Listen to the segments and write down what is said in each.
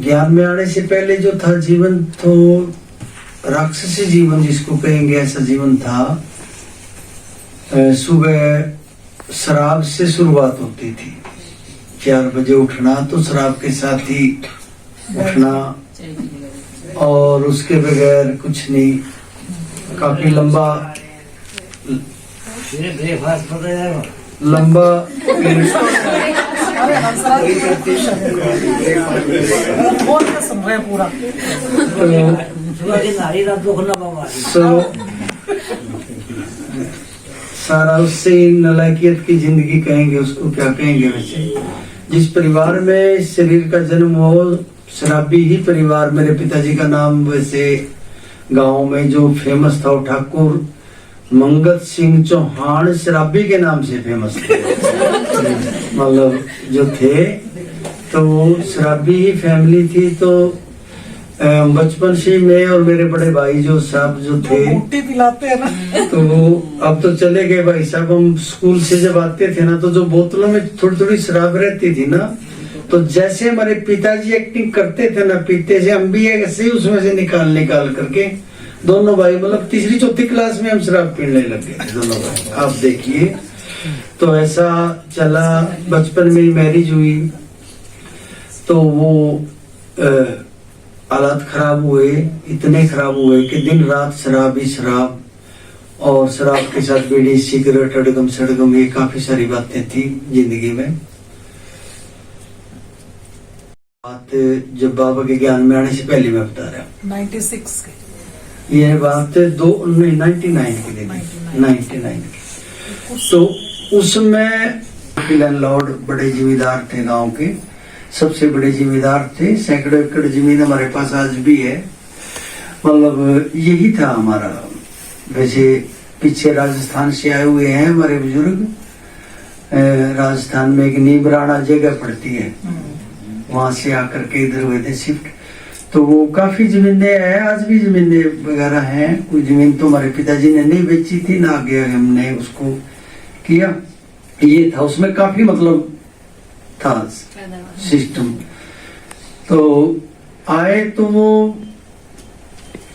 ज्ञान में आने से पहले जो था जीवन, तो राक्षसी जीवन जिसको कहेंगे, ऐसा जीवन था। सुबह शराब से शुरुआत होती थी, 4 बजे उठना, तो शराब के साथ ही उठना, और उसके बगैर कुछ नहीं। काफी लंबा सारा उससे नालायकियत की जिंदगी कहेंगे, उसको क्या कहेंगे। वैसे जिस परिवार में इस शरीर का जन्म हो, शराबी ही परिवार। मेरे पिताजी का नाम वैसे गांव में जो फेमस था, ठाकुर मंगत सिंह चौहान शराबी के नाम से फेमस थे। मतलब जो थे तो शराबी ही फैमिली थी। तो बचपन से मैं और मेरे बड़े भाई जो साहब जो थे, पिलाते हैं ना, तो अब तो चले गए भाई साहब। हम स्कूल से जब आते थे ना, तो जो बोतलों में थोड़ी थोड़ी शराब रहती थी ना, तो जैसे हमारे पिताजी एक्टिंग करते थे ना, पीते से, हम भी ऐसे ही उसमें से निकाल करके दोनों भाई, मतलब 3री 4थी क्लास में हम शराब पीने लग गए दोनों भाई। आप देखिए, तो ऐसा चला। बचपन में ही मैरिज हुई, तो वो हालात खराब हुए, इतने खराब हुए कि दिन रात शराब ही शराब, और शराब के साथ बीड़ी सिगरेट, अड़गम सड़गम, ये काफी सारी बातें थी जिंदगी में। बात जब बाबा के ज्ञान में आने से पहले मैं बता रहा हूँ, 96 के, ये बात 99 की दिन, 99 की। तो उसमें लैंडलॉर्ड बड़े जिम्मेदार थे, गांव के सबसे बड़े जिम्मेदार थे। सैकड़ों एकड़ जमीन हमारे पास आज भी है। मतलब यही था हमारा। वैसे पीछे राजस्थान से आए हुए हैं हमारे बुजुर्ग। राजस्थान में एक नीमराणा जगह पड़ती है, वहां से आकर के इधर हुए थे शिफ्ट। तो वो काफी जमीनें हैं, आज भी जमीनें वगैरह हैं। कोई जमीन तो हमारे पिताजी ने नहीं बेची थी ना, आगे हमने उसको किया। ये था, उसमें काफी मतलब था सिस्टम। तो आए तो वो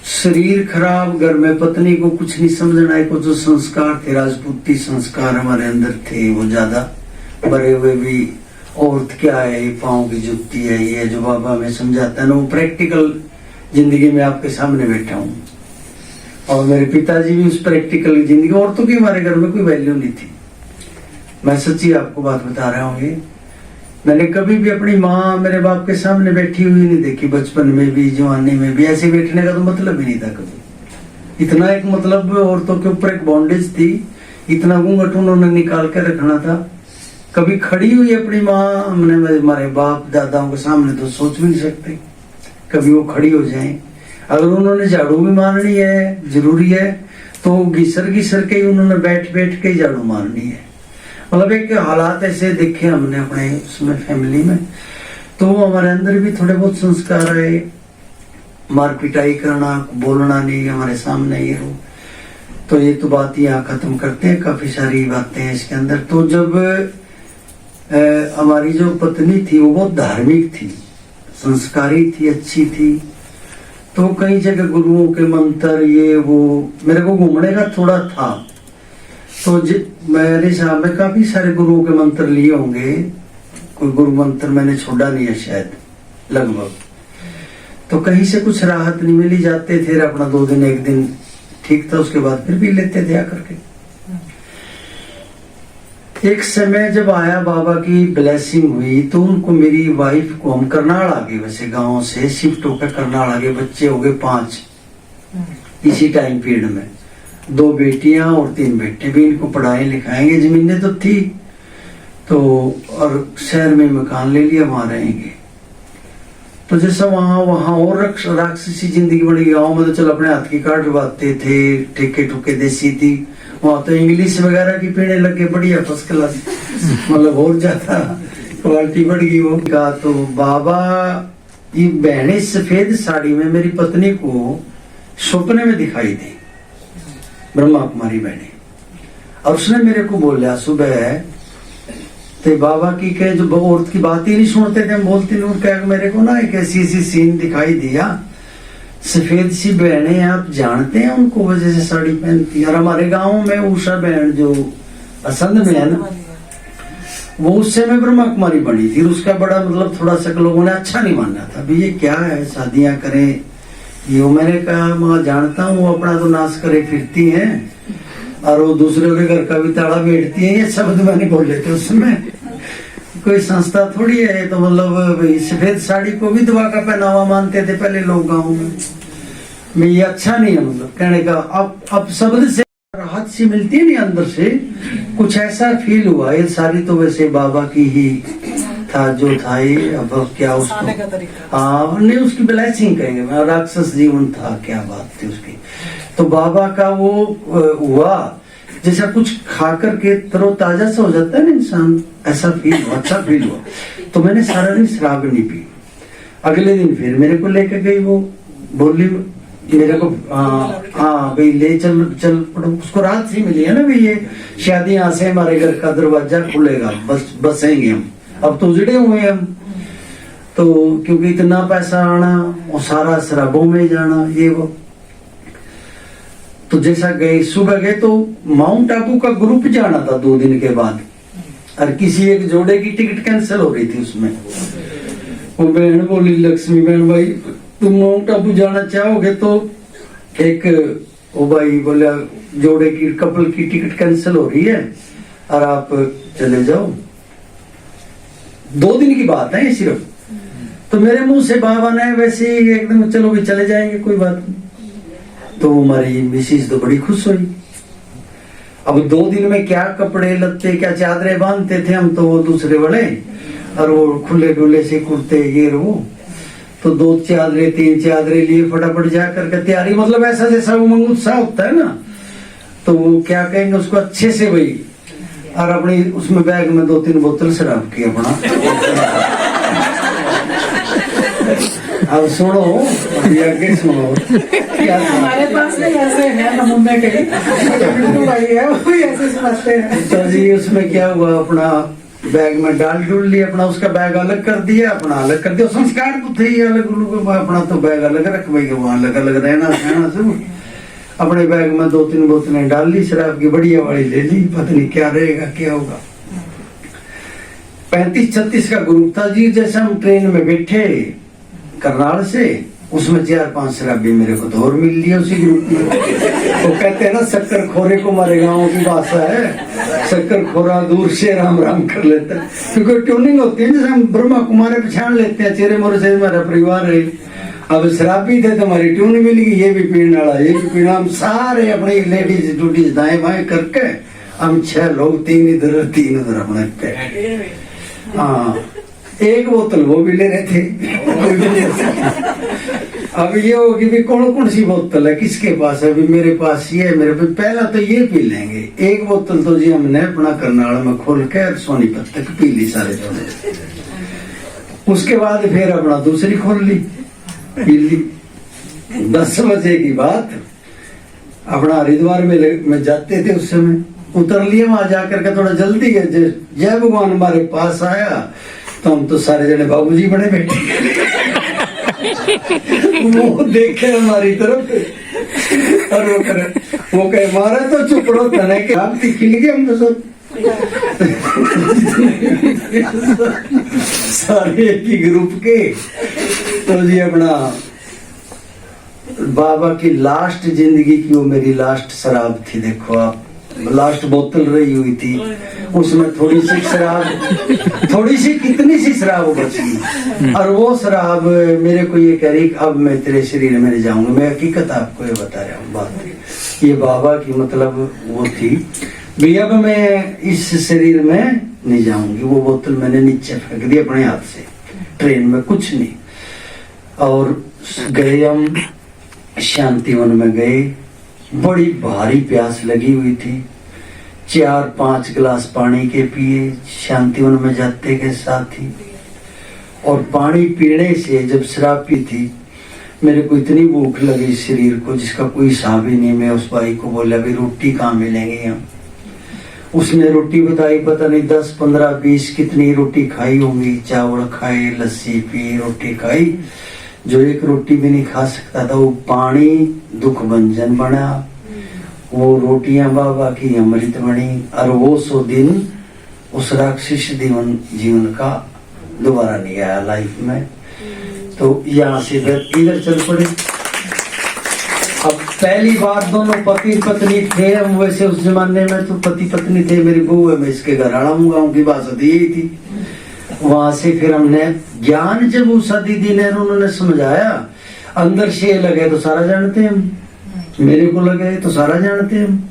शरीर खराब, घर में पत्नी को कुछ नहीं समझना है, को जो संस्कार थे, राजपूती संस्कार हमारे अंदर थे, वो ज्यादा भरे हुए भी। औरत क्या है, ये पाँव की जुत्ती है, ये जो बाबा में समझाता है ना, वो प्रैक्टिकल जिंदगी में आपके सामने बैठा हूँ। और मेरे पिताजी भी उस प्रैक्टिकल जिंदगी, औरतों की हमारे घर में कोई वैल्यू नहीं थी। मैं सच्ची आपको बात बता रहा हूँ। ये मैंने कभी भी अपनी माँ मेरे बाप के सामने बैठी हुई नहीं देखी, बचपन में भी, जवानी में भी। ऐसे बैठने का तो मतलब ही नहीं था कभी। इतना एक मतलब औरतों के ऊपर एक बॉन्डेज थी, इतना घूंघट उन्होंने निकाल के रखना था। कभी खड़ी हुई अपनी माँ हमने, हमारे बाप दादाओं के सामने तो सोच भी नहीं सकते कभी वो खड़ी हो जाए। अगर उन्होंने झाड़ू भी मारनी है, जरूरी है, तो घिसर के ही उन्होंने बैठ के ही झाड़ू मारनी है। मतलब एक हालात ऐसे देखे हमने अपने उसमें फैमिली में। तो हमारे अंदर भी थोड़े बहुत संस्कार आए, मार पिटाई करना, बोलना नहीं हमारे सामने, ये हो। तो ये तो बात यहाँ खत्म करते हैं, काफी सारी बातें हैं इसके अंदर। तो जब हमारी जो पत्नी थी वो बहुत धार्मिक थी, संस्कारी थी, अच्छी थी। तो कई जगह गुरुओं के मंत्र, ये वो, मेरे को घूमने का थोड़ा था। तो मेरे साहब में काफी सारे गुरुओं के मंत्र लिए होंगे, कोई गुरु मंत्र मैंने छोड़ा नहीं है शायद, लगभग। तो कहीं से कुछ राहत नहीं मिली, जाते थे अपना 2 दिन 1 दिन ठीक था, उसके बाद फिर पी लेते थे आकर के। एक समय जब आया, बाबा की ब्लेसिंग हुई, तो उनको, मेरी वाइफ को, हम करनाल आ गए, वैसे गांव से शिफ्ट होकर करनाल आ गए। बच्चे हो गए 5 इसी टाइम पीरियड में, 2 बेटियां और 3 बेटे भी। इनको पढ़ाए लिखाएंगे, जमीनें तो थी, तो और शहर में मकान ले लिया, वहां रहेंगे। तो जैसा वहां और राक्षसी जिंदगी बड़ी। गाँव में तो चलो अपने हाथ की काट बाते थे, ठेके ठुके देसी थी। वहां तो इंग्लिश वगैरह की पीने लगे, बढ़िया फर्स्ट क्लास, मतलब और ज्यादा क्वालिटी बढ़ गई वो का। तो बाबा की बहने सफेद साड़ी में मेरी पत्नी को सपने में दिखाई दी, ब्रह्मा कुमारी बहने। और उसने मेरे को बोला सुबह, तो बाबा की कहे जो औरत की बात ही नहीं सुनते थे, हम बोलते नहीं, कह मेरे को ना एक ऐसी ऐसी सीन दिखाई दिया, सफेद सी बहनें आप जानते हैं उनको, वजह से साड़ी पहनती है। और हमारे गांव में उषा बहन जो असंध में है ना, वो उस समय ब्रह्मा कुमारी बनी थी। उसका बड़ा मतलब थोड़ा सा लोगों ने अच्छा नहीं माना था, भाई ये क्या है शादियां करें ये। मैंने कहा मैं जानता हूँ वो अपना तो नाश करे फिरती हैं और वो दूसरे के घर का भी ताला बैठती है, ये शब्द मैंने बोले थे उसमें। कोई संस्था थोड़ी है, तो मतलब सफेद साड़ी को भी दुआ का पहनावा मानते थे पहले लोग गाँव में। ये अच्छा नहीं है मतलब कहने का। अब शब्द से राहत सी मिलती है नहीं अंदर से, कुछ ऐसा फील हुआ। ये सारी तो वैसे बाबा की ही था जो था ये। अब क्या उसको, हाँ नहीं उसकी ब्लेसिंग कहेंगे, राक्षस जीवन था, क्या बात थी उसकी। तो बाबा का वो हुआ जैसा कुछ खा करके तरोताजा सा हो जाता है ना इंसान, ऐसा फील हुआ, अच्छा फील हुआ। तो मैंने सारा दिन शराब नहीं पी। अगले दिन फिर मेरे को लेकर गई, वो बोली मेरे को हाँ भाई ले चल चल पड़ो। उसको रात से मिली है ना भाई, ये शादी यहाँ से हमारे घर का दरवाजा खुलेगा, बस बसेंगे हम, अब तो उजड़े हुए हम तो, क्योंकि इतना पैसा आना और सारा शराबों में जाना ये वो। तो जैसा गए, सुबह गए तो माउंट आबू का ग्रुप जाना था 2 दिन के बाद, और किसी एक जोड़े की टिकट कैंसिल हो रही थी उसमें। वो बहन बोली, लक्ष्मी बहन भाई तुम माउंट आबू जाना चाहोगे तो एक वो भाई बोला जोड़े की कपल की टिकट कैंसिल हो रही है और आप चले जाओ। 2 दिन की बात है ये सिर्फ। तो मेरे मुंह से बाबा ने वैसे ही एकदम चलो भी चले जाएंगे कोई बात नहीं। तो हमारी मिसिस तो बड़ी खुश हुई। अब 2 दिन में क्या कपड़े लत्ते क्या चादरें बांधते थे हम, तो वो दूसरे बड़े और वो खुले डुले से कुर्ते ये वो। तो 2 चादरें 3 चादरें लिए फटाफट जा करके तैयारी, मतलब ऐसा जैसा उमंग उत्साह होता है ना, तो वो क्या कहेंगे उसको अच्छे से भाई। और अपनी उसमें बैग में 2-3 बोतल शराब की अपना। अब सुनो, अभी आगे सुनो क्या हमारे पास में ऐसे है नमूने के भाई है वो ऐसे समझते हैं। तो जी उसमें क्या हुआ, अपना बैग में डाल डूल लिया, अपना उसका बैग अलग कर दिया, अपना अलग कर दिया। संस्कार को थे अलग उलग, अपना तो बैग अलग रख भाई, वहां अलग अलग रहना सहना सब। अपने बैग में 2-3 बोतलें डाल ली शराब की, बढ़िया वाली ले ली, पता नहीं क्या रहेगा क्या होगा। 35-36 का ग्रुप था जी। जैसे हम ट्रेन में बैठे करनाल से, उसमें 4-5 शराबी मेरे को तो और मिल लिया उसी ग्रुप में। वो कहते हैं ना शक्कर खोरे को हमारे गाँव की भाषा है, शक्कर खोरा दूर से राम राम कर लेता है, क्योंकि ट्यूनिंग होती है। जैसे हम ब्रह्मा कुमारे पहचान लेते हैं, चेहरे मोरे से हमारा परिवार है। अब शराबी थे तो हमारी ट्यून मिल गई, ये भी पीने वाला ये भी पीना। हम सारे अपनी लेडीज ड्यूटीज दाएं बाएं करके हम 6 लोग, 3 इधर 3 उधर अपने। हाँ 1 बोतल वो भी ले रहे थे। अब ये होगी भी कौन कौन सी बोतल है किसके पास है, अभी मेरे पास ये है, मेरे पे पहला तो ये पी लेंगे। 1 बोतल तो जी हमने अपना करनाल में खोल के सोनीपत तक पी ली सारे जोड़े। उसके बाद फिर अपना दूसरी खोल ली, पी ली। 10 बजे की बात, अपना हरिद्वार में जाते थे उस समय, उतर लिए वहां जाकर के, थोड़ा जल्दी है। जय भगवान हमारे पास आया तो हम तो सारे जने बाबूजी बने बैठे। वो देखे हमारी तरफ और वो कहे मारा तो चुपड़ो तने के आप खिल गए हम तो सब। सारे एक ही ग्रुप के। तो जी अपना बाबा की लास्ट जिंदगी की वो मेरी लास्ट शराब थी। देखो आप, लास्ट बोतल रही हुई थी, उसमें थोड़ी सी शराब, थोड़ी सी कितनी सी शराब बची। और वो शराब मेरे को ये कह रही अब मैं तेरे शरीर में जाऊंगा। मैं हकीकत आपको ये बता रहा हूँ बात, ये बाबा की मतलब वो थी भैया, अब मैं इस शरीर में नहीं जाऊंगी। वो बोतल मैंने नीचे फेंक दी अपने हाथ से, ट्रेन में कुछ नहीं। और गए हम शांतिवन में गए, बड़ी भारी प्यास लगी हुई थी। 4-5 गिलास पानी के पिए शांतिवन में जाते के साथ ही। और पानी पीने से जब शराब पी थी, मेरे को इतनी भूख लगी शरीर को जिसका कोई हिसाब ही नहीं। मैं उस भाई को बोला भी रोटी कहाँ मिलेंगे हम। उसने रोटी बताई, पता नहीं 10 15 20 कितनी रोटी खाई होंगी, चावल खाए, लस्सी पी, रोटी खाई। जो एक रोटी भी नहीं खा सकता था वो पानी दुख भंजन बना, वो रोटियां बाबा की अमृत बनी। और वो 100 दिन उस राक्षस जीवन का दोबारा नहीं आया लाइफ में। तो यहाँ से इधर चल पड़े। अब पहली बार दोनों पति पत्नी थे हम, वैसे उस जमाने में तो पति पत्नी थे। मेरी बहू है, मैं इसके घर आड़ा हूँ, गाँव की बात यही थी। वहां से फिर हमने ज्ञान जब उषा दीदी ने उन्होंने समझाया, अंदर से लगे तो सारा जानते हैं हम, मेरे को लगे तो सारा जानते हैं हम।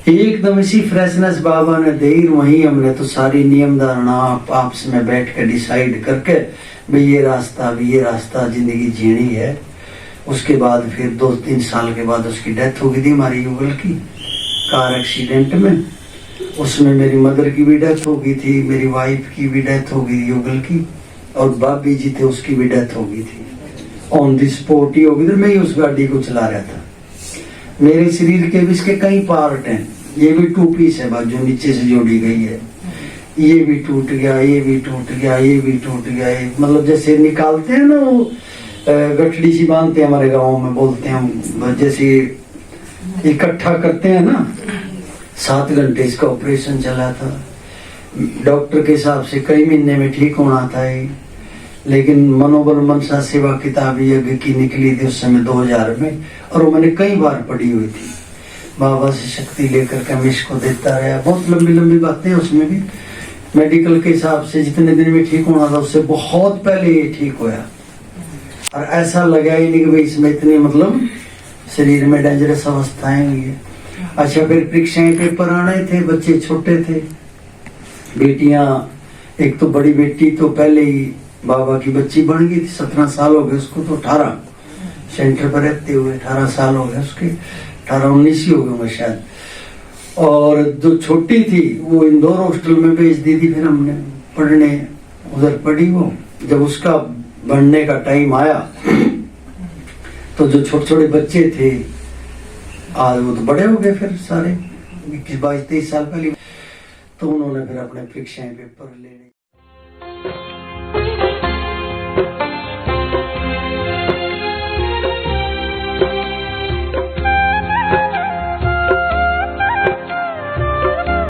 एकदम इसी फ्रेशनेस बाबा ने दी। वहीं हमने तो सारी नियम धारणा आपस में बैठ कर डिसाइड करके भाई ये रास्ता जिंदगी जीनी है। उसके बाद फिर 2-3 साल के बाद उसकी डेथ हो गई थी हमारी युगल की, कार एक्सीडेंट में। उसमें मेरी मदर की भी डेथ हो गई थी, मेरी वाइफ की भी डेथ हो गई युगल की, और बाबी जी थे उसकी भी डेथ हो गई थी। ऑन दी स्पॉट ही हो गई थी। मैं ही उस गाड़ी को चला रहा था। मेरे शरीर के भी इसके कई पार्ट हैं। ये भी 2 पीस है बात जो नीचे से जोड़ी गई है। ये भी टूट गया, ये भी टूट गया, ये भी टूट गया। मतलब जैसे निकालते हैं ना वो गठड़ी सी बांधते हैं, हमारे गाँव में बोलते हैं, जैसे इकट्ठा करते हैं ना। 7 घंटे इसका ऑपरेशन चला था। डॉक्टर के हिसाब से कई महीने में ठीक होना था ये, लेकिन मनोबल मनसा सेवा किताब यज्ञ की निकली थी उस समय 2000 में, और वो मैंने कई बार पढ़ी हुई थी। बाबा से शक्ति लेकर के हम इसको देता रहा। बहुत लंबी लंबी बातें उसमें भी। मेडिकल के हिसाब से जितने दिन में ठीक होना था उससे बहुत पहले ये ठीक होया। और ऐसा लगा ही नहीं कि भाई इसमें इतनी मतलब शरीर में डेंजरस अवस्थाएं हुई है। अच्छा, फिर परीक्षाएं पेपर आने थे, बच्चे छोटे थे। बेटियां, एक तो बड़ी बेटी तो पहले ही बाबा की बच्ची बन गई थी, 17 साल हो गए उसको, तो 18 सेंटर पर रहते हुए 18 साल हो गए उसके, 18-19 ही हो गए शायद। और जो छोटी थी वो इंदौर हॉस्टल में भेज दी थी, फिर हमने पढ़ने उधर पढ़ी वो। जब उसका बढ़ने का टाइम आया तो जो छोटे छोटे बच्चे थे आज वो तो बड़े हो गए, फिर सारे 22-23 साल पहले। तो उन्होंने फिर अपने परीक्षाएं पेपर लेने